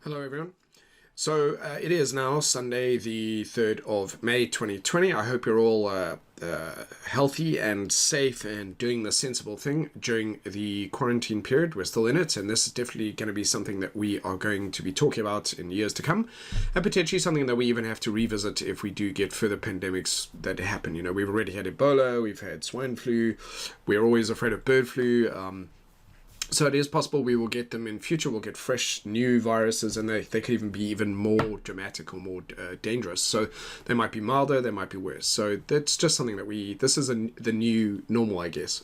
Hello everyone. So it is now Sunday the 3rd of May 2020. I hope you're all healthy and safe and doing the sensible thing during the quarantine period. We're still in it, and this is definitely going to be something that we are going to be talking about in years to come, and potentially something that we even have to revisit if we do get further pandemics that happen. You know, we've already had Ebola, we've had swine flu, we're always afraid of bird flu. So it is possible we will get them in future. We'll get fresh new viruses, and they could even be even more dramatic or more dangerous. So they might be milder, they might be worse. So that's just something that this is the new normal, I guess.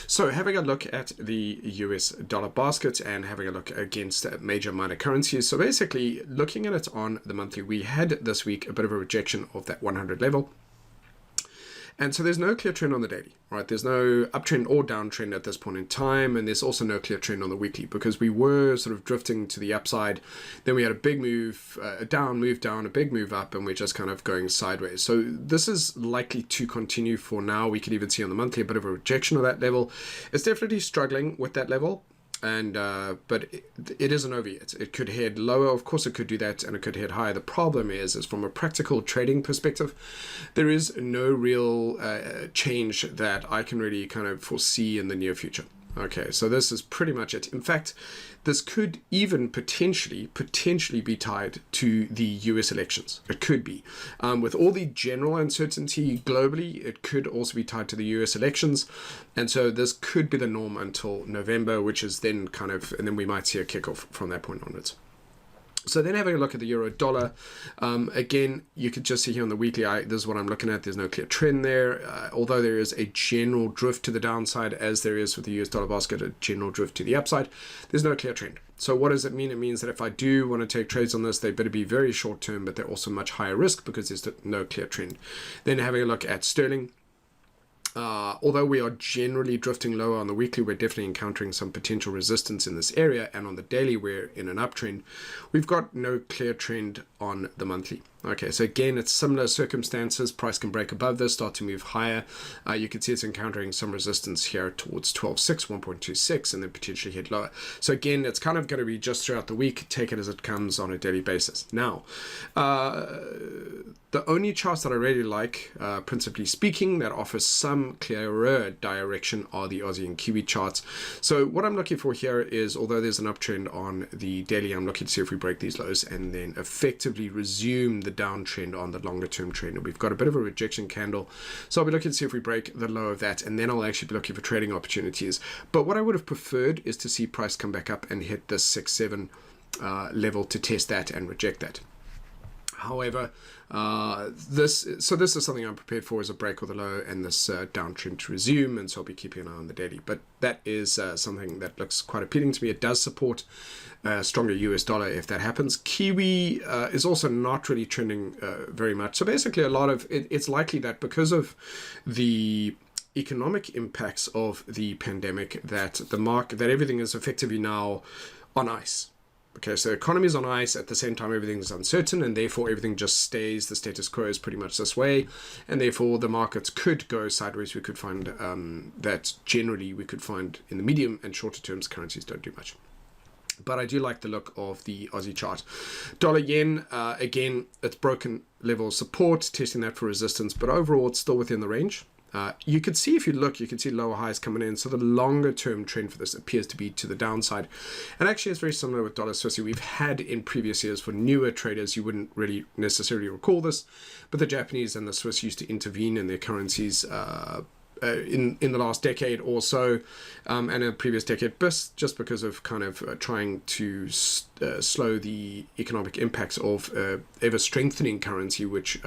So having a look at the US dollar basket and having a look against major minor currencies. So basically looking at it on the monthly, we had this week a bit of a rejection of that 100 level. And so there's no clear trend on the daily, right? There's no uptrend or downtrend at this point in time. And there's also no clear trend on the weekly, because we were sort of drifting to the upside. Then we had a big move, a move down, a big move up, and we're just kind of going sideways. So this is likely to continue for now. We could even see on the monthly a bit of a rejection of that level. It's definitely struggling with that level. And but it isn't over yet. It could head lower, of course it could do that, and it could head higher. The problem is from a practical trading perspective, there is no real change that I can really kind of foresee in the near future. Okay, so this is pretty much it. In fact, this could even potentially be tied to the US elections. It could be. With all the general uncertainty globally, it could also be tied to the US elections. And so this could be the norm until November, which is then kind of, and then we might see a kickoff from that point onwards. So then having a look at the euro dollar, again, you could just see here on the weekly, this is what I'm looking at. There's no clear trend there, although there is a general drift to the downside, as there is with the US dollar basket, a general drift to the upside. There's no clear trend. So what does it mean? It means that if I do want to take trades on this, they better be very short term, but they're also much higher risk because there's no clear trend. Then having a look at sterling. Although we are generally drifting lower on the weekly, we're definitely encountering some potential resistance in this area, and on the daily we're in an uptrend. We've got no clear trend on the monthly. Okay, so again, it's similar circumstances. Price can break above this, start to move higher. You can see it's encountering some resistance here towards 12.6, 1.26, and then potentially head lower. So again, it's kind of going to be just throughout the week. Take it as it comes on a daily basis. Now, the only charts that I really like, principally speaking, that offer some clearer direction are the Aussie and Kiwi charts. So what I'm looking for here is, although there's an uptrend on the daily, I'm looking to see if we break these lows and then effectively resume the downtrend on the longer term trend. And we've got a bit of a rejection candle. So I'll be looking to see if we break the low of that, and then I'll actually be looking for trading opportunities. But what I would have preferred is to see price come back up and hit this 6-7 level to test that and reject that. However, this is something I'm prepared for, as a break or the low and this downtrend to resume, and so I'll be keeping an eye on the daily. But that is something that looks quite appealing to me. It does support a stronger US dollar if that happens. Kiwi is also not really trending very much. So basically a lot of it's likely that because of the economic impacts of the pandemic, that everything is effectively now on ice. Okay, so the economy is on ice. At the same time, everything is uncertain, and therefore everything just stays. The status quo is pretty much this way, and therefore the markets could go sideways. We could find that generally we could find in the medium and shorter terms, currencies don't do much. But I do like the look of the Aussie chart. Dollar yen, again, it's broken level of support, testing that for resistance, but overall it's still within the range. You can see, if you look, you can see lower highs coming in. So the longer term trend for this appears to be to the downside. And actually it's very similar with dollar Swiss. We've had in previous years, for newer traders, you wouldn't really necessarily recall this, but the Japanese and the Swiss used to intervene in their currencies in the last decade or so, and a previous decade, just because of kind of trying to slow the economic impacts of ever strengthening currency, which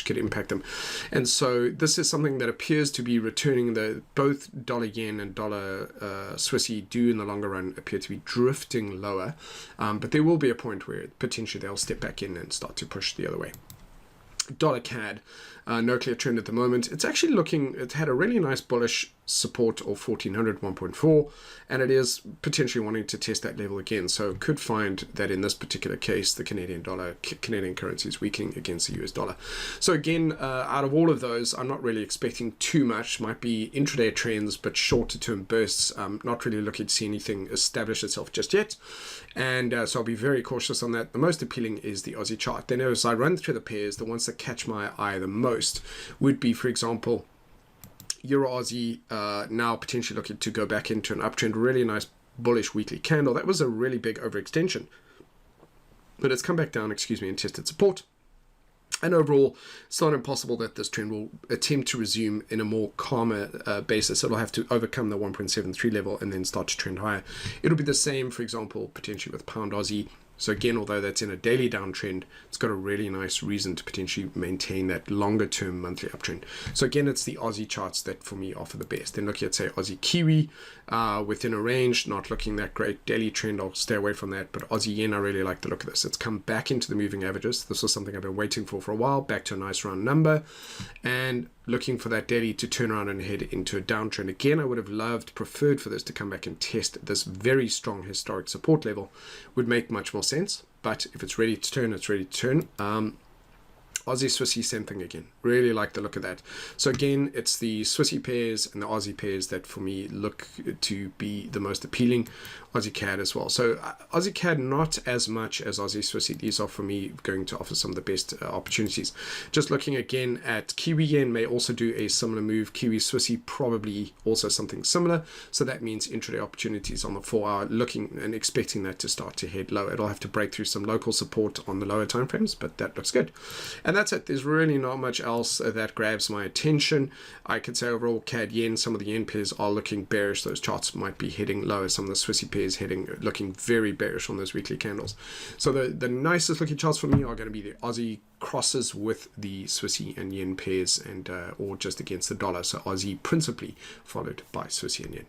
could impact them. And so this is something that appears to be returning. Both dollar yen and dollar Swissy do in the longer run appear to be drifting lower, but there will be a point where potentially they'll step back in and start to push the other way. Dollar CAD, No clear trend at the moment. It's actually looking, it had a really nice bullish support of 1400, 1.4, and it is potentially wanting to test that level again. So could find that in this particular case, the Canadian dollar, Canadian currency is weakening against the US dollar. So again, out of all of those, I'm not really expecting too much. Might be intraday trends, but shorter term bursts. Not really looking to see anything establish itself just yet. And so I'll be very cautious on that. The most appealing is the Aussie chart. Then as I run through the pairs, the ones that catch my eye the most would be, for example, Euro Aussie now potentially looking to go back into an uptrend. Really nice bullish weekly candle. That was a really big overextension, but it's come back down, and tested support. And overall, it's not impossible that this trend will attempt to resume in a more calmer basis. It'll have to overcome the 1.73 level and then start to trend higher. It'll be the same, for example, potentially with Pound Aussie. So again, although that's in a daily downtrend, it's got a really nice reason to potentially maintain that longer term monthly uptrend. So again, it's the Aussie charts that for me offer the best. Then looking at, say, Aussie Kiwi within a range, not looking that great. Daily trend, I'll stay away from that. But Aussie Yen, I really like the look of this. It's come back into the moving averages. This was something I've been waiting for a while, back to a nice round number. And looking for that daily to turn around and head into a downtrend. Again, I would have preferred for this to come back and test this very strong historic support level. Would make much more sense. But if it's ready to turn, it's ready to turn. Aussie Swissy, same thing again. Really like the look of that. So again, it's the Swissy pairs and the Aussie pairs that for me look to be the most appealing. Aussie CAD as well. So Aussie CAD not as much as Aussie Swissy. These are for me going to offer some of the best opportunities. Just looking again at Kiwi Yen may also do a similar move. Kiwi Swissy probably also something similar. So that means intraday opportunities on the 4 hour, looking and expecting that to start to head lower. It'll have to break through some local support on the lower time frames, but that looks good. And that's it. There's really not much else that grabs my attention. I could say overall CAD Yen, some of the Yen pairs are looking bearish. Those charts might be heading lower. Some of the Swissy pairs looking very bearish on those weekly candles. So the nicest looking charts for me are going to be the Aussie crosses with the Swissy and Yen pairs, and or just against the dollar. So Aussie principally followed by Swissy and Yen.